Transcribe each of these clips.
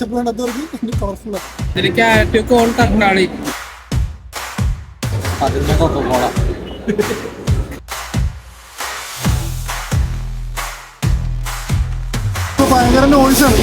പച്ചപ്പ് വേണ്ടവർക്ക് കളർഫുൾ ഇതിന് ക്യാരറ്റ് കോൺ തക്കാളി അതിന് കൊക്കക്കോള ഭയങ്കര നോയ്സാണ്.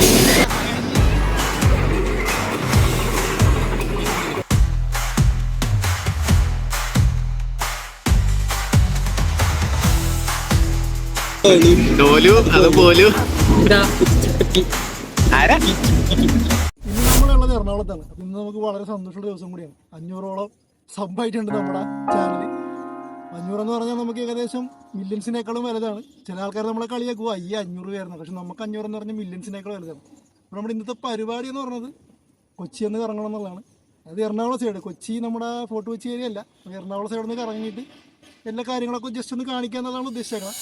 നമ്മളുള്ളത് എറണാകുളത്താണ്. ഇന്ന് നമുക്ക് വളരെ സന്തോഷമുള്ള ദിവസം കൂടിയാണ്. 500ഓളം സബ്ബായിട്ടുണ്ട് നമ്മുടെ ചാനല്. 500 എന്ന് പറഞ്ഞാൽ നമുക്ക് ഏകദേശം മില്യൻസിനേക്കാളും വലുതാണ്. ചില ആൾക്കാർ നമ്മളെ കളിയാക്കുക 500 പേരുന്നത്, പക്ഷെ നമുക്ക് 500 എന്ന് പറഞ്ഞാൽ മില്യൻസിനേക്കാളും വലുതാണ്. അപ്പോൾ നമ്മുടെ ഇന്നത്തെ പരിപാടി എന്ന് പറഞ്ഞത് കൊച്ചി എന്ന് കറങ്ങണം എന്നുള്ളതാണ്. അത് എറണാകുളം സൈഡ്, കൊച്ചി നമ്മുടെ ഫോർട്ട് കൊച്ചി ഏരിയ അല്ല, എറണാകുളം സൈഡിൽ നിന്ന് കറങ്ങിയിട്ട് എല്ലാ കാര്യങ്ങളൊക്കെ ജസ്റ്റ് ഒന്ന് കാണിക്കുക എന്നുള്ളതാണ് ഉദ്ദേശിച്ചേക്കണം.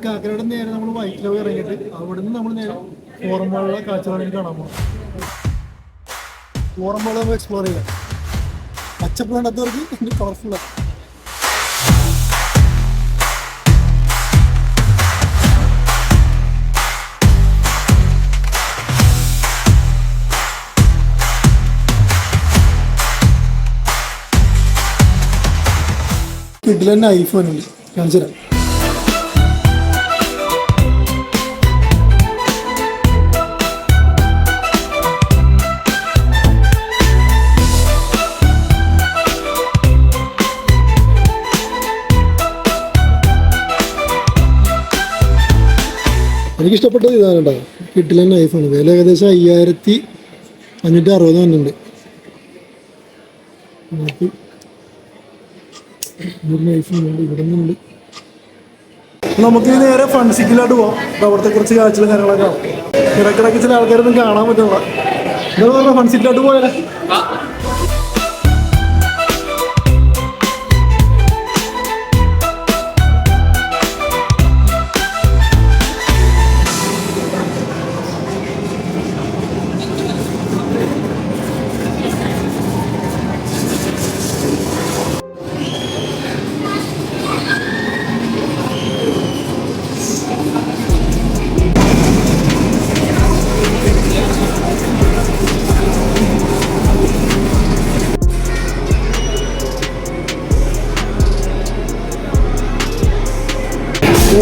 കാക്കനാട് നേരെ നമ്മൾ വൈറ്റ് ലവ് ഇറങ്ങിയിട്ട് അവിടുന്ന് നമ്മൾ നേരെ ഓറമ്പാള കാഴ്ചകളിൽ കാണാൻ പോകും. ഓറമ്പാള നമുക്ക് എക്സ്പ്ലോർ ചെയ്യാം. പച്ചപ്പ് വേണ്ടവർക്ക് കളർഫുൾ വീട്ടിൽ തന്നെ ഐഫോൺ ഉണ്ട്, കാണിച്ചു തരാം. എനിക്കിഷ്ടപ്പെട്ടത് ഇതാണ് കേട്ടോ, കിട്ടില്ല തന്നെ ഐഫോൺ. വില ഏകദേശം 5560 തന്നെയുണ്ട്. ഐഫോൺ ഉണ്ട്, ഇവിടെ നിന്നുണ്ട്. നമുക്ക് നേരെ ഫൺ സിറ്റിയിലോട്ട് പോകാം. അവിടുത്തെ കുറച്ച് കാഴ്ചകളും കാര്യങ്ങളൊക്കെ കാണാം. ഇടയ്ക്കിടയ്ക്ക് ചില ആൾക്കാരൊന്നും കാണാൻ പറ്റുള്ള. എന്താ പറഞ്ഞാൽ ഫൺ സിറ്റിയിലോട്ട് പോയാലേ.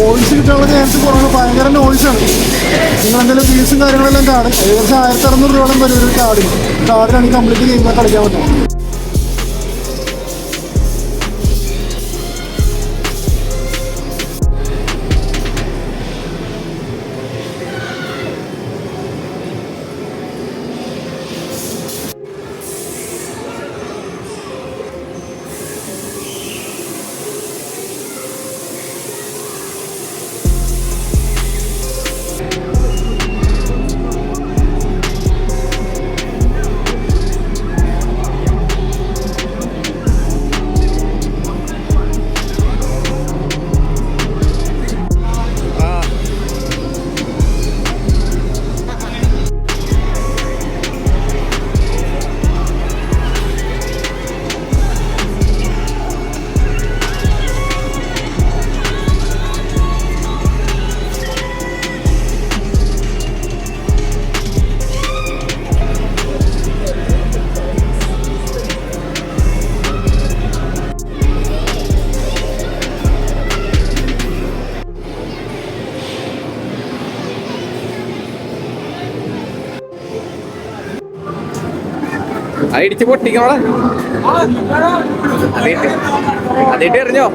വോയിസ് കിട്ടാനുള്ള ചാൻസ് കുറവാണ്, ഭയങ്കര നോയ്സാണ്. നിങ്ങൾ എന്തെങ്കിലും ഫീസും കാര്യങ്ങളെല്ലാം കാണും. ഏകദേശം 1600 രൂപയോളം വരും ഒരു കാർഡിനാണ് ഈ കംപ്ലീറ്റ് ഗെയിം കളിക്കാൻ പറ്റും. അടിച്ച് പൊട്ടിക്കോളെ അതേട്ട് എറിഞ്ഞോ.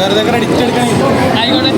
വെറുതെ ക്രെഡിറ്റ് എടുക്കണേ. ആയിക്കോട്ടെ.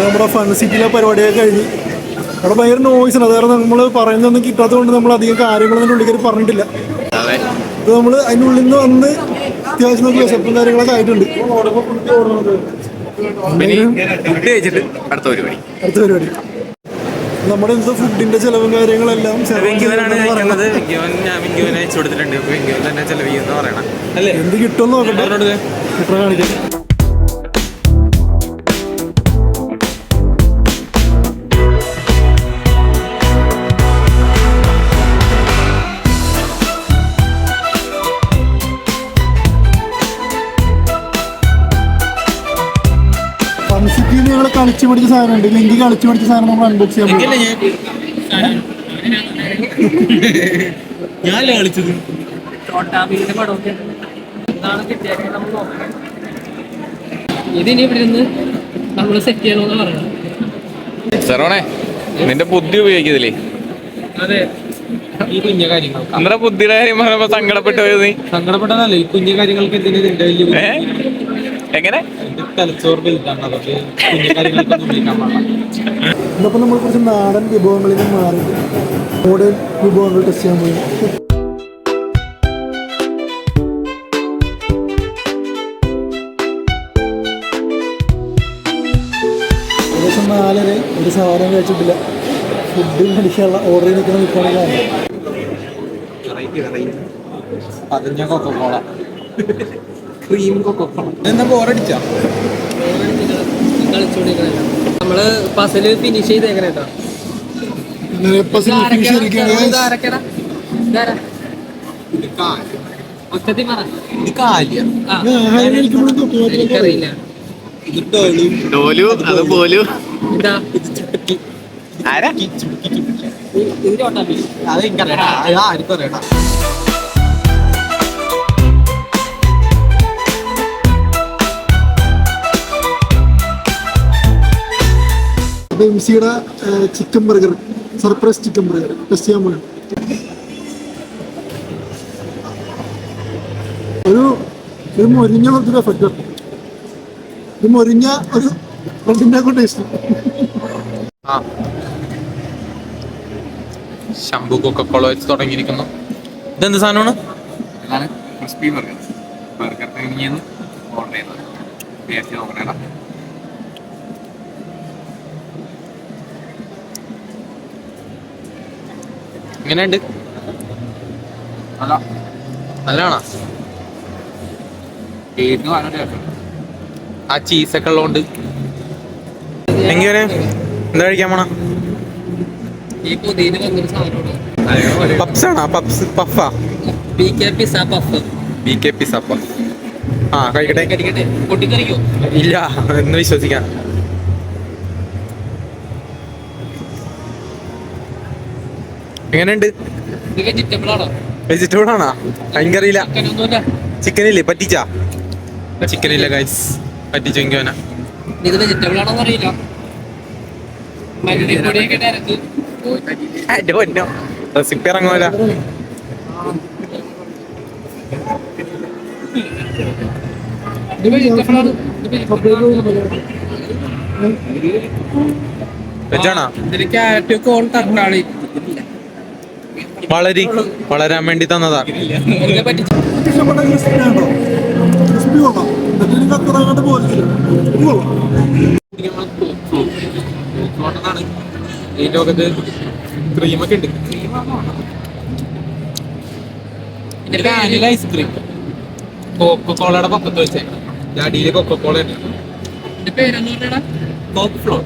നമ്മുടെ ഫൺ സിറ്റിയിലെ പരിപാടിയൊക്കെ കഴിഞ്ഞ് അവിടെ ഭയങ്കര നോയ്സ് ആണ്. അത് കാരണം നമ്മൾ പറയുന്നതൊന്നും കിട്ടാത്തത് കൊണ്ട് നമ്മൾ അധികം കാര്യങ്ങളൊന്നും ഉള്ളിൽ കയറി പറഞ്ഞിട്ടില്ല. അപ്പോൾ നമ്മൾ അതിൻ്റെ ഉള്ളിൽ നിന്ന് വന്ന് അത്യാവശ്യം നമുക്ക് വിശപ്പും കാര്യങ്ങളൊക്കെ ആയിട്ടുണ്ട്. അടുത്ത പരിപാടി നമ്മുടെ ഇന്നത്തെ ഫുഡിന്റെ ചെലവും കാര്യങ്ങളെല്ലാം എന്ത് കിട്ടുമെന്ന് നോക്കട്ടെ. എത്ര കാണിക്കാം. ഫൺസിറ്റിയിൽ ഞങ്ങൾ കളിച്ചു പഠിച്ച സാധനം ഉണ്ട്. ലിങ്കി കളിച്ചു പഠിച്ച സാധനം നമ്മൾ അൺബോക്സ് ചെയ്യാൻ പോകും. ഞാനല്ലേ കളിച്ചത്. ഇതിനി ഇവിടെ നിന്ന് നമ്മൾ സെറ്റ് ചെയ്യണമെന്ന് പറയണം. സെറോണേ, നിന്റെ ബുദ്ധി ഉപയോഗിക്കതില്ലേ? അതെ, ഈ കുഞ്ഞ കാര്യങ്ങൾ നമ്മുടെ ബുദ്ധിയുടെ കാര്യം പറയുമ്പോ സങ്കടപ്പെട്ടു പോയത് നീ. സങ്കടപ്പെട്ടതല്ലേ, ഈ കുഞ്ഞു കാര്യങ്ങൾക്ക് എന്തിനാ നിന്റെ വലിയ എങ്ങനെ തലച്ചോറ് വലുതാണ്. അതൊക്കെ കുഞ്ഞു കാര്യങ്ങൾക്കൊന്നും ഉപയോഗിക്കാൻ പാടില്ല. ഇന്നിപ്പോൾ നമ്മൾ കുറച്ച് നാടൻ വിഭവങ്ങളിൽ നിന്ന് മാറി മോഡേൺ വിഭവങ്ങൾ ടെസ്റ്റ് ചെയ്യാൻ പോയി. ഏകദേശം 4:30 ഒരു സാധനം കഴിച്ചിട്ടില്ല. ഫുഡ് കഴിക്കാനുള്ള ഓർഡർ ചെയ്ത് നിൽക്കുന്ന നിൽക്കുകയാണെങ്കിൽ അതിന്റെ കൊക്കോള, ക്രീം കൊക്കോള. എന്താ ബോറടിച്ചാ? നമ്മള് പസല് ഫിനിഷ് ചെയ്തേക്കണ കേട്ടോ. എനിക്കറിയില്ല. അത് പോലും എന്താ ആരാ ഇതിന്റെ ഓട്ടാ എംസിയുടെ chicken burger, surprise chicken burger test ചെയ്യാൻ പോയി. ഒരു മൊരിഞ്ഞ കുറച്ചൊരു എഫക്റ്റ്. ഇത് മൊരിഞ്ഞ ഒരു ഫ്രണ്ടിൻ്റെ ഒക്കെ ടേസ്റ്റ്. ശംഭു കൊക്കക്കോള വെച്ച് തുടങ്ങിയിരിക്കുന്നു. ഇതെന്ത് സാധനമാണ്? Crispy burger. ബർഗർ ഓർഡർ ചെയ്തത് നോക്കണേടാ. എങ്ങനെയുണ്ട്? നല്ലതാണോ? ആ ചീസൊക്കെ ഉള്ളതുകൊണ്ട്. എങ്ങനെ എന്താ കഴിക്കാൻ പോണ? ഈ പുതിയ വന്നൊരു സാധനമാണ്. പപ്സ് ആണോ? പപ്സ് പഫാ? BK pizza puff. BK pizza puff. ആ കഴിക്കട്ടെ. കഴിക്കട്ടെ. പൊട്ടിക്കറിക്കോ? ഇല്ല, എന്ന് വിശ്വസിക്കാം. എങ്ങനെയുണ്ട്? വെജിറ്റബിൾ ആണോ? വെജിറ്റബിൾ ആണോ? എനിക്കറിയില്ല. ചിക്കനൊന്നുമില്ല. ചിക്കൻ ഇല്ലേ? പറ്റിച്ചാ? ചിക്കൻ ഇല്ല ഗൈസ്. പറ്റിച്ചെങ്കിയോന ഇത് വെജിറ്റബിൾ ആണോന്ന് അറിയില്ല. മല്ലിപ്പൊടിയൊക്കെ ഇട്ട് റെസിപ്പി ഇറങ്ങൂല. ഇത് വെജിറ്റബിൾ ആണ്. വെജാണോ? ഇതിൽ ക്യാരറ്റ്, കോൺ, തക്കാളി വളരാൻ വേണ്ടി തന്നതാ. ഇതിനെ പറ്റി ഇഷ്ടപ്പെട്ട ക്രിസ്പി ഉണ്ടോ? ക്രിസ്പി കൊള്ളാം. എന്നിട്ട് അത്ര അങ്ങോട്ട് പോലില്ല. കൊള്ളാം. ഈ ലോകത്ത് ക്രീമൊക്കെ ഉണ്ട്. വാനില ഐസ്ക്രീം കൊക്കോളയുടെ പക്കത്ത് വെച്ചേ. അടിയില് കൊക്കോള ഉണ്ട്. ഇതിന്റെ പേരെന്ന് പറഞ്ഞാ കോക്ക് ഫ്ലോർ.